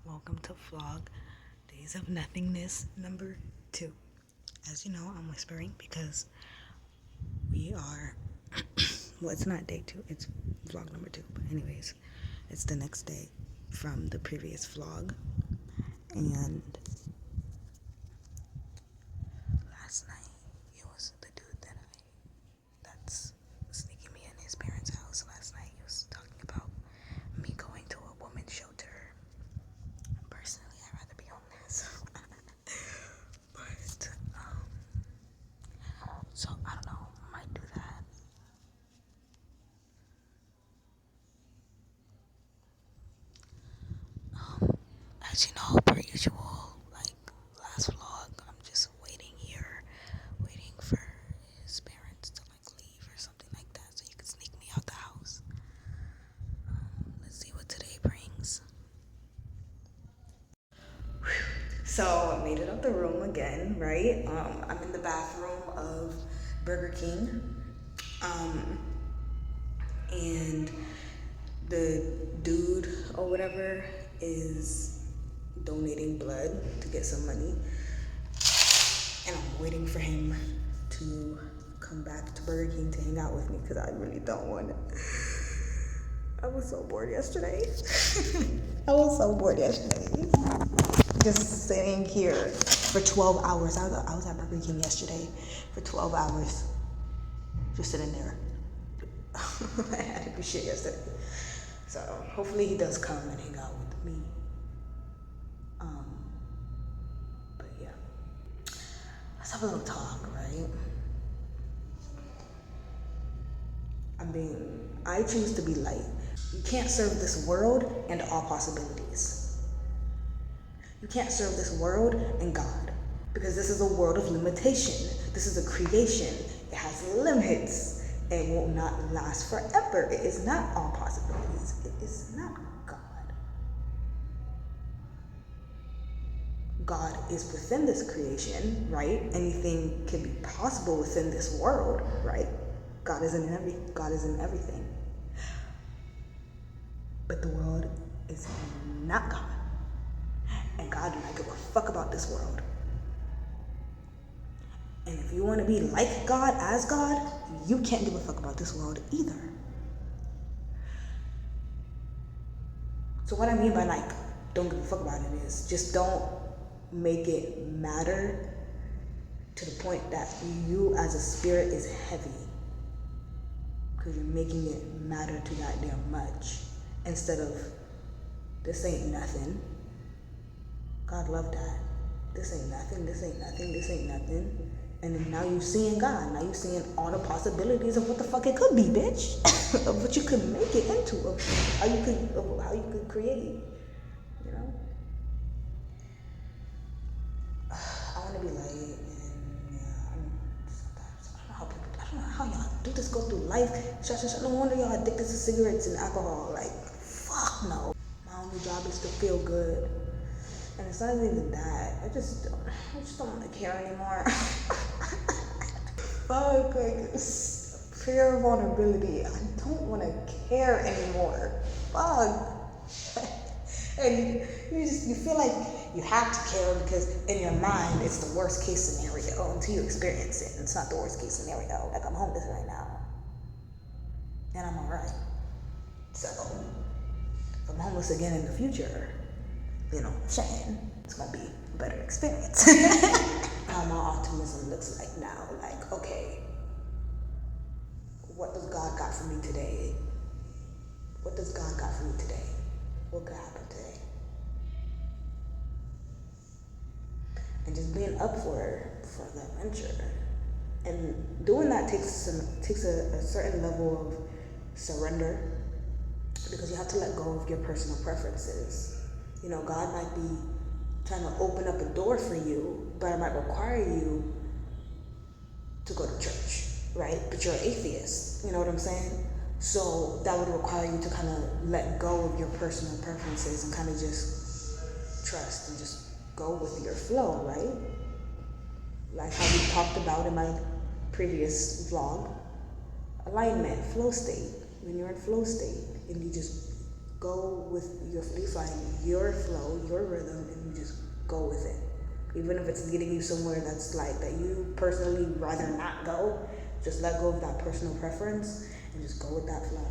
Welcome to vlog Days of Nothingness number 2. As you know, I'm whispering because we are, well, it's not day 2, it's vlog number 2. But anyways, it's the next day from the previous vlog. And last night, it was the dude that's sneaking me in his parents' house last night. He was talking about me going to a women's shelter. Personally, I'd rather be homeless. But, so I don't know, I might do that. As you know, per usual, like last vlog, I'm just waiting here, waiting for his parents to like leave or something like that, so you can sneak me out the house. Let's see what today brings. So I made it out the room again, right? I'm in the bathroom of Burger King. And the dude or whatever is donating blood to get some money. And I'm waiting for him to come back to Burger King to hang out with me because I really don't want to. I was so bored yesterday. I was so bored yesterday. Just sitting here for 12 hours. I was at Burger King yesterday for 12 hours. Just sitting there. I had to do shit yesterday. So hopefully he does come and hang out with me. But yeah. Let's have a little talk, right? I choose to be light. You can't serve this world and all possibilities. You can't serve this world and God. Because this is a world of limitation. This is a creation. It has limits. It will not last forever. It is not all possibilities. It is not God. God is within this creation, right? Anything can be possible within this world, right? God is in everything. But the world is not God. And God does not give a fuck about this world. And if you want to be like God, as God, you can't give a fuck about this world either. So what I mean by like, don't give a fuck about it is just don't make it matter to the point that you as a spirit is heavy. Because you're making it matter to that damn much. Instead of, this ain't nothing. God loved that. This ain't nothing, this ain't nothing, this ain't nothing. And then now you're seeing God. Now you're seeing all the possibilities of what the fuck it could be, bitch. Of what you could make it into, of how you could create. You know? I want to be light, and yeah, sometimes I don't know how y'all do this, go through life. No wonder y'all addicted to cigarettes and alcohol. Like, fuck no. My only job is to feel good. And it's not even that. I just don't want to care anymore. Fuck, like, it's fear of vulnerability. I don't want to care anymore. Fuck. And you feel like you have to care because in your mind it's the worst case scenario until you experience it. And it's not the worst case scenario. Like, I'm homeless right now. And I'm alright. So, if I'm homeless again in the future, you know what I'm saying? It's gonna be a better experience. How my optimism looks like now. Like, okay, what does God got for me today? What does God got for me today? What could happen today? And just being up for the adventure. And doing that takes a certain level of surrender, because you have to let go of your personal preferences. You know, God might be trying to open up a door for you, but it might require you to go to church, right? But you're an atheist, you know what I'm saying? So that would require you to kind of let go of your personal preferences and kind of just trust and just go with your flow, right? Like how we talked about in my previous vlog. Alignment, flow state. When you're in flow state and you just go with you find your flow, your rhythm, and you just go with it. Even if it's getting you somewhere that's like that you personally rather not go, just let go of that personal preference and just go with that flow.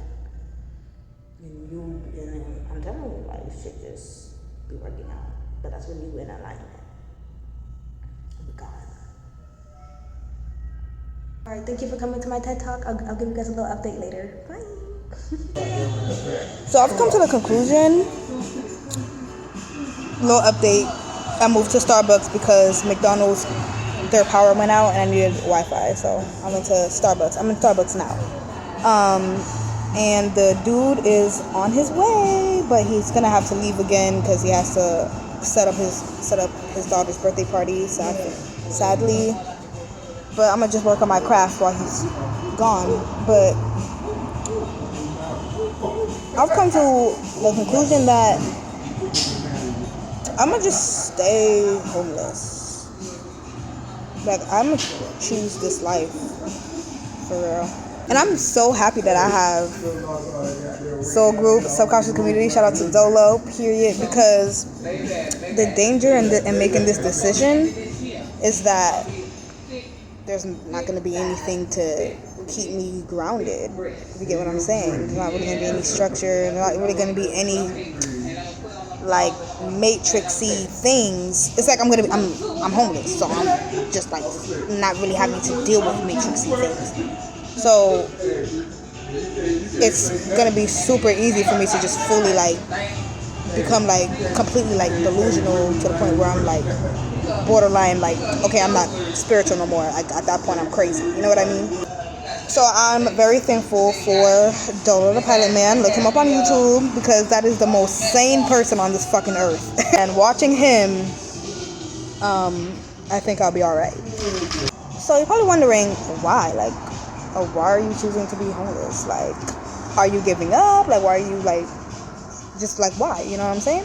And I'm telling you, like, shit just be working out. But that's when you in alignment with God. All right, thank you for coming to my TED Talk. I'll give you guys a little update later. Bye. So I've come to the conclusion. Little update. I moved to Starbucks because McDonald's, their power went out and I needed Wi-Fi. So I went to Starbucks. I'm in Starbucks now. And the dude is on his way, but he's gonna have to leave again because he has to set up his daughter's birthday party. Sadly, but I'm gonna just work on my craft while he's gone. But I've come to the conclusion that I'm gonna just stay homeless. Like, I'm gonna choose this life for real. And I'm so happy that I have Soul Group, Subconscious Community. Shout out to Zolo, period. Because the danger in making this decision is that there's not going to be anything to keep me grounded. If you get what I'm saying. There's not really going to be any structure. There's not really going to be any like matrixy things. It's like I'm homeless, so I'm just like not really having to deal with matrixy things. So it's gonna be super easy for me to just fully like become like completely like delusional to the point where I'm like borderline like, okay, I'm not spiritual no more. Like, at that point I'm crazy. You know what I mean? So I'm very thankful for Dolo the Pilot Man. Look him up on YouTube because that is the most sane person on this fucking earth. And watching him, I think I'll be alright. So you're probably wondering why, like, why are you choosing to be homeless? Like, are you giving up? Like, why are you like, just like, why? You know what I'm saying?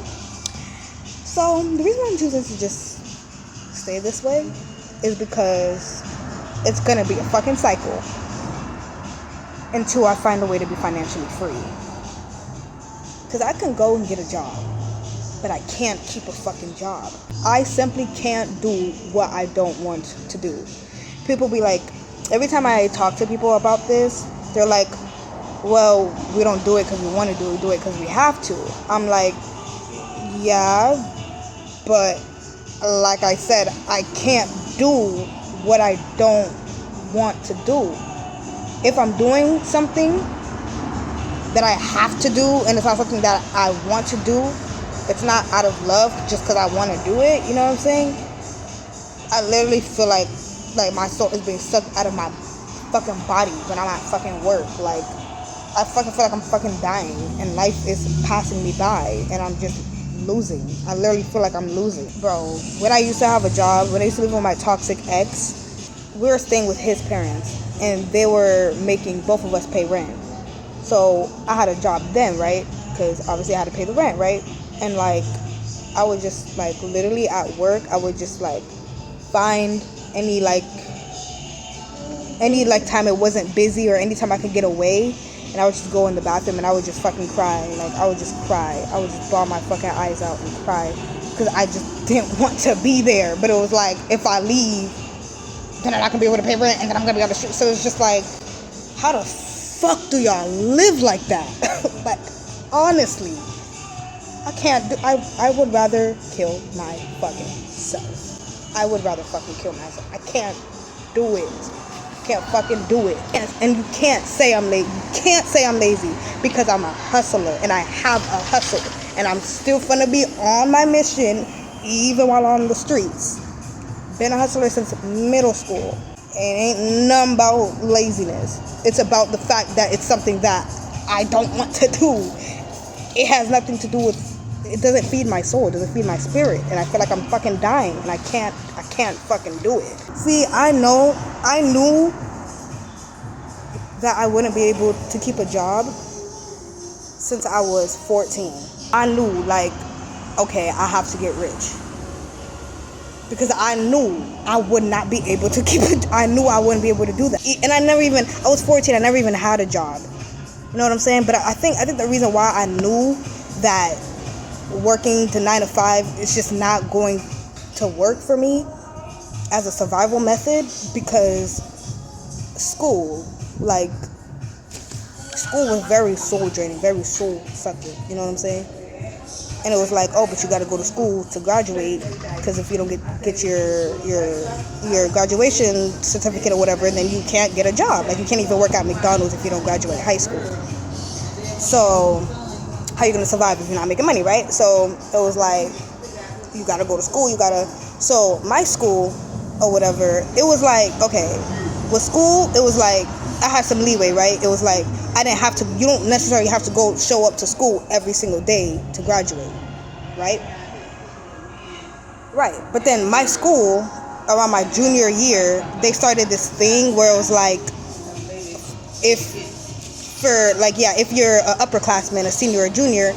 So the reason I'm choosing to just stay this way is because it's gonna be a fucking cycle until I find a way to be financially free. Because I can go and get a job, but I can't keep a fucking job. I simply can't do what I don't want to do. People be like, every time I talk to people about this, they're like, well, we don't do it because we want to do it, we do it because we have to. I'm like, yeah, but like I said, I can't do what I don't want to do. If I'm doing something that I have to do and it's not something that I want to do, it's not out of love just because I want to do it, you know what I'm saying? I literally feel like my soul is being sucked out of my fucking body when I'm at fucking work. Like, I fucking feel like I'm fucking dying and life is passing me by and I'm just losing. I literally feel like I'm losing. Bro, when I used to have a job, when I used to live with my toxic ex, we were staying with his parents and they were making both of us pay rent. So I had a job then, right? Because obviously I had to pay the rent, right? And like, I would just like literally at work, I would just like find any time it wasn't busy or any time I could get away, and I would just go in the bathroom and I would just fucking cry. Like, I would just cry. I would just bawl my fucking eyes out and cry because I just didn't want to be there. But it was like, if I leave, then I'm not gonna be able to pay rent and then I'm gonna be on the street. So it's just like, how the fuck do y'all live like that? Like, honestly, I can't do. I would rather kill my fucking self. I would rather fucking kill myself. I can't do it. Can't fucking do it. And you can't say I'm lazy. You can't say I'm lazy because I'm a hustler and I have a hustle and I'm still gonna be on my mission even while on the streets. Been a hustler since middle school. It ain't nothing about laziness. It's about the fact that it's something that I don't want to do. It has nothing to do with, it doesn't feed my soul, it doesn't feed my spirit, and I feel like I'm fucking dying and I can't fucking do it. See, I knew that I wouldn't be able to keep a job since I was 14. I knew, like, okay, I have to get rich. Because I knew I would not be able to keep it. I knew I wouldn't be able to do that. And I was 14, I never even had a job. You know what I'm saying? But I think the reason why I knew that working to 9 to 5 is just not going to work for me as a survival method, because school was very soul draining, very soul sucking, you know what I'm saying? And it was like, oh, but you got to go to school to graduate, because if you don't get your graduation certificate or whatever, then you can't get a job. Like, you can't even work at McDonald's if you don't graduate high school. So how are you going to survive if you're not making money, right? So it was like, you got to go to school, so my school or whatever, it was like, okay, with school, it was like, I had some leeway, right? It was like, I didn't have to, you don't necessarily have to go show up to school every single day to graduate, right? Right. But then my school, around my junior year, they started this thing where it was like, if you're an upperclassman, a senior or junior,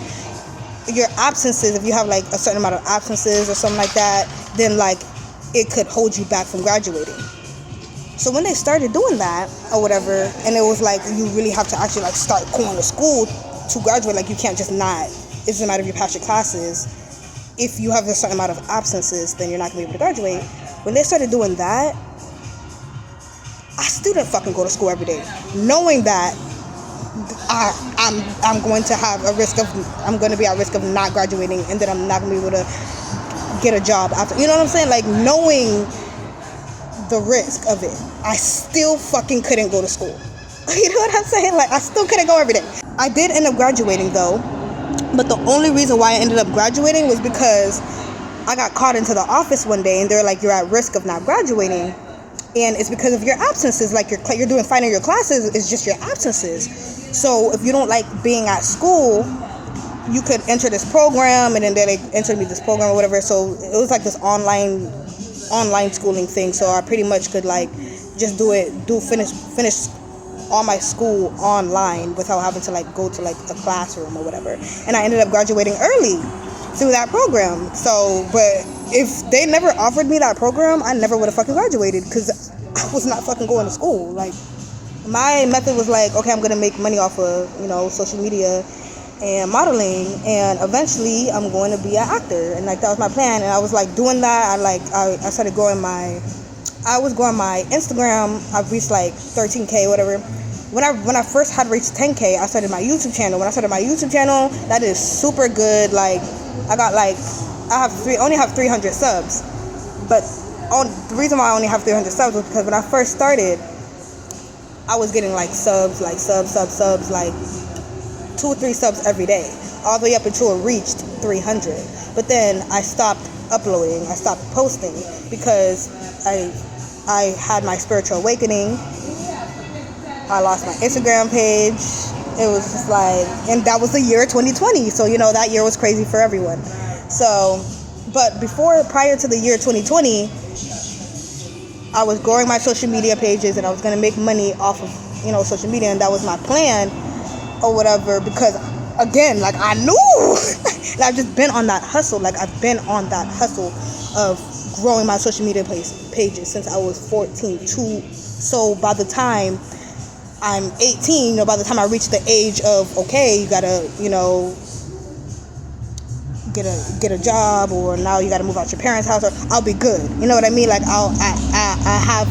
your absences, if you have like a certain amount of absences or something like that, then like it could hold you back from graduating. So when they started doing that or whatever, and it was like, you really have to actually like start going to school to graduate, like you can't just not, it doesn't matter if you pass your classes, if you have a certain amount of absences, then you're not going to be able to graduate. When they started doing that, I still didn't fucking go to school every day, knowing that I'm going to have I'm going to be at risk of not graduating, and then I'm not going to be able to get a job after, you know what I'm saying? Like, knowing the risk of it, I still fucking couldn't go to school. You know what I'm saying? Like, I still couldn't go every day. I did end up graduating though, but the only reason why I ended up graduating was because I got caught into the office one day, and they're like, you're at risk of not graduating, and it's because of your absences. Like, you're doing fine in your classes, it's just your absences. So if you don't like being at school, you could enter this program, and then they entered me this program or whatever. So it was like this online schooling thing. So I pretty much could like just finish all my school online without having to like go to like a classroom or whatever. And I ended up graduating early through that program. So, but if they never offered me that program, I never would have fucking graduated, because I was not fucking going to school. Like, my method was like, okay, I'm gonna make money off of, social media and modeling, and eventually I'm going to be an actor, and like that was my plan. And I was like doing that. I started growing my Instagram. I've reached like 13K, whatever. When I first had reached 10K, I started my YouTube channel. When I started my YouTube channel, that is super good. Like, I only have 300 subs, but the reason why I only have 300 subs was because when I first started, I was getting like subs, like 2 or 3 subs every day, all the way up until it reached 300. But then I stopped uploading, I stopped posting, because I had my spiritual awakening. I lost my Instagram page. It was just like, and that was the year 2020. So, that year was crazy for everyone. So, but prior to the year 2020, I was growing my social media pages, and I was going to make money off of, social media. And that was my plan or whatever, because again, like, I knew I've just been on that hustle. Like, I've been on that hustle of growing my social media pages since I was 14 too. So by the time I'm 18, by the time I reach the age of, okay, you gotta, get a job, or now you gotta move out your parents' house, or I'll be good. You know what I mean? Like, I have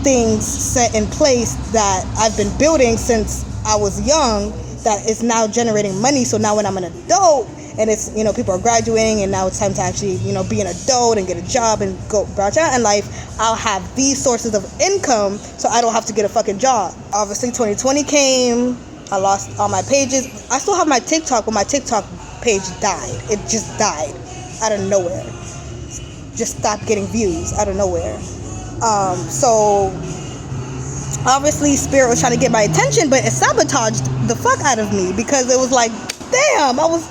things set in place that I've been building since I was young, that is now generating money. So now when I'm an adult, and it's, people are graduating, and now it's time to actually, be an adult and get a job and go branch out in life, I'll have these sources of income, so I don't have to get a fucking job. Obviously 2020 came, I lost all my pages. I still have my TikTok, but my TikTok page died. It just died out of nowhere. Just stopped getting views out of nowhere. So obviously Spirit was trying to get my attention, but it sabotaged the fuck out of me, because it was like, damn, I was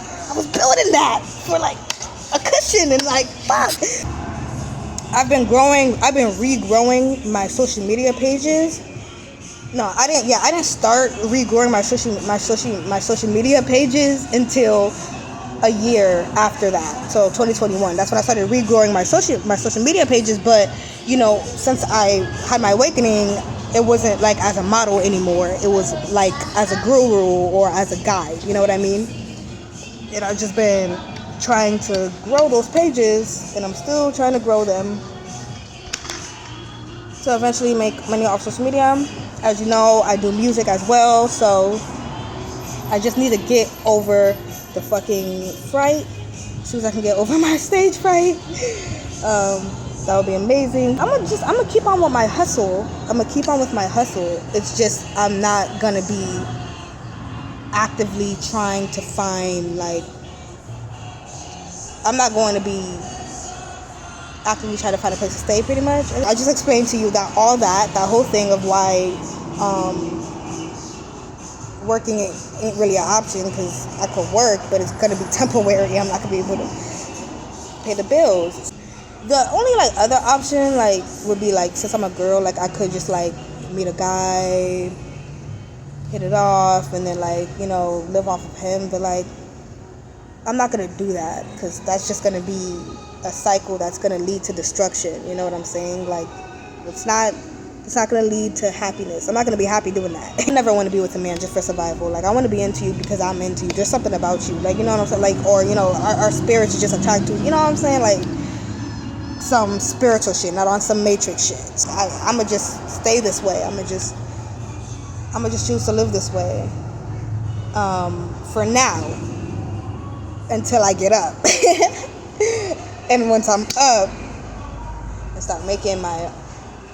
building that for like a cushion, and like, fuck. I've been regrowing my social media pages. No, I didn't start regrowing my social media pages until a year after that. So 2021, that's when I started regrowing my social media pages. But since I had my awakening, it wasn't like as a model anymore. It was like as a guru or as a guide. You know what I mean? And I've just been trying to grow those pages, and I'm still trying to grow them to eventually make money off social media. As you know, I do music as well, so I just need to get over the fucking fright. As soon as I can get over my stage fright, that would be amazing. I'm gonna keep on with my hustle. It's just I'm not gonna be actively trying to find, like, I'm not going to be actively trying to find a place to stay, pretty much. And I just explained to you that all that whole thing of why working ain't really an option, because I could work, but it's gonna be temporary. I'm not gonna be able to pay the bills. The only, like, other option, like, would be, like, since I'm a girl, like, I could just, like, meet a guy, hit it off, and then, like, you know, live off of him. But, like, I'm not gonna do that, because that's just gonna be a cycle that's gonna lead to destruction. You know what I'm saying? Like, it's not gonna lead to happiness. I'm not gonna be happy doing that. I never want to be with a man just for survival. Like, I want to be into you because I'm into you. There's something about you, like, you know what I'm saying? Like, or, you know, our spirits are just attracted to, you know what I'm saying? Like, some spiritual shit, not on some matrix shit. I'ma just stay this way. I'ma just choose to live this way for now, until I get up. And once I'm up and start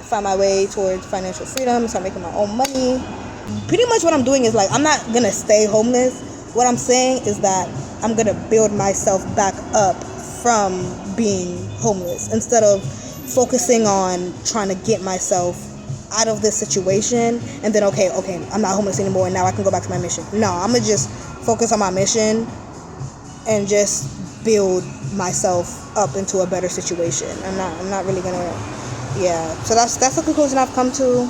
find my way towards financial freedom, start making my own money. Pretty much what I'm doing is, like, I'm not gonna stay homeless. What I'm saying is that I'm gonna build myself back up from being homeless, instead of focusing on trying to get myself out of this situation and then okay, I'm not homeless anymore and now I can go back to my mission. No, I'm gonna just focus on my mission and just build myself up into a better situation. I'm not really gonna, yeah. So that's the conclusion I've come to,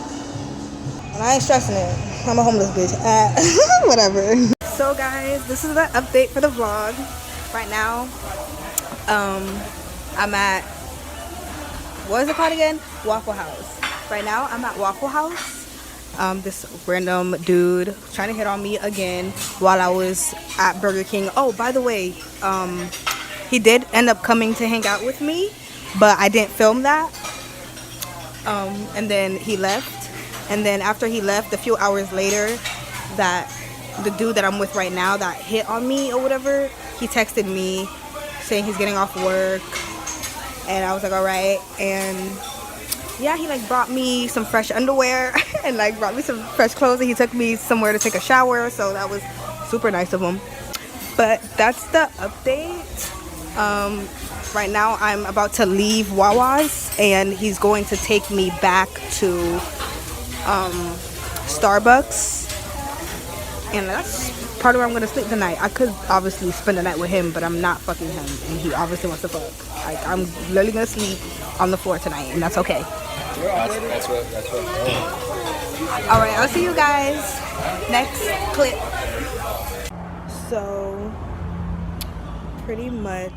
and I ain't stressing it. I'm a homeless bitch. Whatever. So guys, this is the update for the vlog. Right now, I'm at, what is it called again? Waffle House. Right now, I'm at Waffle House. This random dude trying to hit on me again while I was at Burger King. Oh, by the way, he did end up coming to hang out with me, but I didn't film that. And then he left. And then after he left, a few hours later, that the dude that I'm with right now that hit on me or whatever, he texted me saying he's getting off work. And I was like, all right. And yeah, he, like, brought me some fresh underwear and, like, brought me some fresh clothes, and he took me somewhere to take a shower, so that was super nice of him. But that's the update. Right now I'm about to leave Wawa's, and he's going to take me back to Starbucks, and that's part of where I'm going to sleep tonight. I could obviously spend the night with him, but I'm not fucking him, and he obviously wants to fuck. Like, I'm literally going to sleep on the floor tonight, and that's okay. That's what. All right, I'll see you guys next clip. So, pretty much,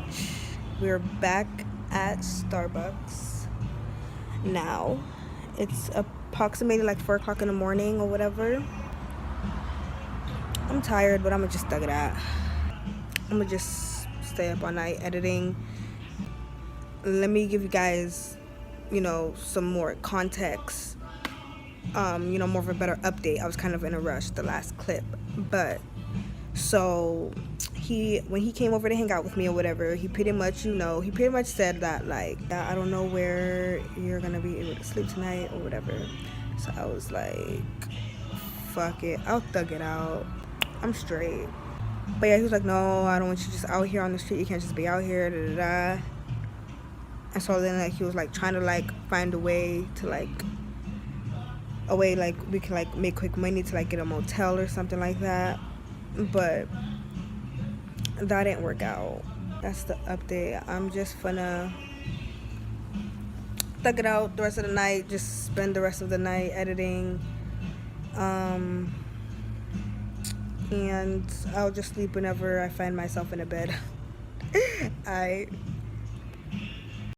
we're back at Starbucks now. It's approximately like 4 o'clock in the morning or whatever. I'm tired, but I'm gonna just thug it out. I'm gonna just stay up all night editing. Let me give you guys, you know, some more context, you know, more of a better update. I was kind of in a rush the last clip, but so when he came over to hang out with me or whatever, he pretty much said that, like, I don't know where you're gonna be able to sleep tonight or whatever. So I was like, fuck it, I'll thug it out, I'm straight. But yeah, he was like, no, I don't want you just out here on the street, you can't just be out here, da da da. And so then, like, he was, like, trying to, like, find a way to, like, we can, like, make quick money to, like, get a motel or something like that. But that didn't work out. That's the update. I'm just gonna thug it out the rest of the night, just spend the rest of the night editing. And I'll just sleep whenever I find myself in a bed.